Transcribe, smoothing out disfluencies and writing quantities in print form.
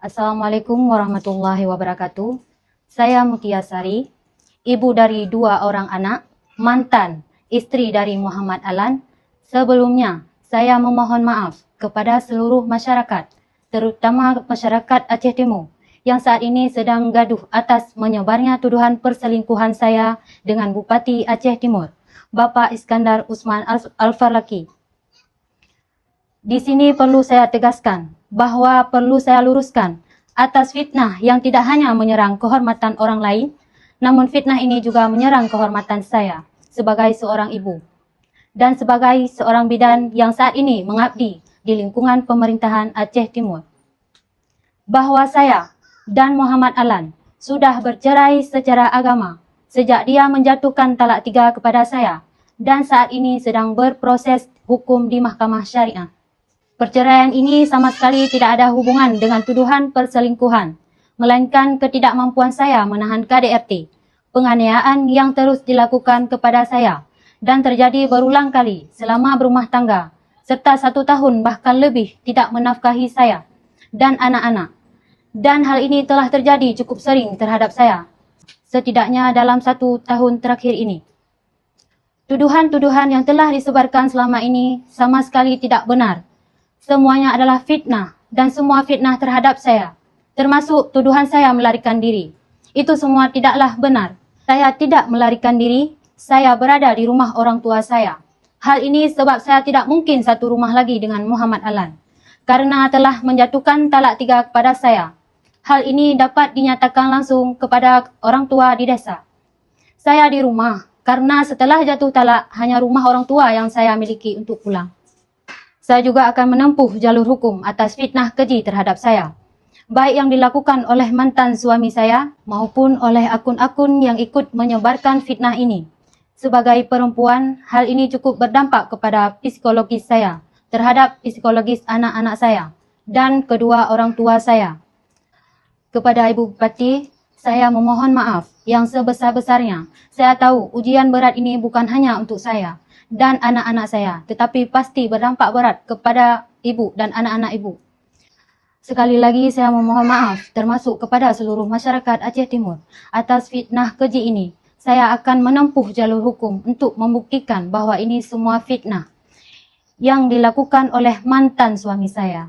Assalamualaikum warahmatullahi wabarakatuh. Saya Mutia Sari, ibu dari 2 orang anak, mantan istri dari Muhammad Alan. Sebelumnya, saya memohon maaf kepada seluruh masyarakat, terutama masyarakat Aceh Timur, yang saat ini sedang gaduh atas menyebarnya tuduhan perselingkuhan saya dengan Bupati Aceh Timur, Bapak Iskandar Usman Al-Farlaki. Di sini perlu saya tegaskan bahwa perlu saya luruskan atas fitnah yang tidak hanya menyerang kehormatan orang lain, namun fitnah ini juga menyerang kehormatan saya sebagai seorang ibu dan sebagai seorang bidan yang saat ini mengabdi di lingkungan pemerintahan Aceh Timur. Bahwa saya dan Muhammad Alan sudah bercerai secara agama sejak dia menjatuhkan talak 3 kepada saya dan saat ini sedang berproses hukum di Mahkamah Syariah. Perceraian ini sama sekali tidak ada hubungan dengan tuduhan perselingkuhan, melainkan ketidakmampuan saya menahan KDRT, penganiayaan yang terus dilakukan kepada saya dan terjadi berulang kali selama berumah tangga, serta 1 tahun bahkan lebih tidak menafkahi saya dan anak-anak. Dan hal ini telah terjadi cukup sering terhadap saya, setidaknya dalam 1 tahun terakhir ini. Tuduhan-tuduhan yang telah disebarkan selama ini sama sekali tidak benar. Semuanya adalah fitnah dan semua fitnah terhadap saya, termasuk tuduhan saya melarikan diri. Itu semua tidaklah benar. Saya tidak melarikan diri, saya berada di rumah orang tua saya. Hal ini sebab saya tidak mungkin satu rumah lagi dengan Muhammad Alan, karena telah menjatuhkan talak 3 kepada saya. Hal ini dapat dinyatakan langsung kepada orang tua di desa. Saya di rumah karena setelah jatuh talak hanya rumah orang tua yang saya miliki untuk pulang. Saya juga akan menempuh jalur hukum atas fitnah keji terhadap saya, baik yang dilakukan oleh mantan suami saya maupun oleh akun-akun yang ikut menyebarkan fitnah ini. Sebagai perempuan, hal ini cukup berdampak kepada psikologis saya, terhadap psikologis anak-anak saya, dan kedua orang tua saya. Kepada Ibu Bupati, saya memohon maaf yang sebesar-besarnya. Saya tahu ujian berat ini bukan hanya untuk saya dan anak-anak saya, tetapi pasti berdampak berat kepada ibu dan anak-anak ibu. Sekali lagi saya memohon maaf termasuk kepada seluruh masyarakat Aceh Timur atas fitnah keji ini. Saya akan menempuh jalur hukum untuk membuktikan bahwa ini semua fitnah yang dilakukan oleh mantan suami saya.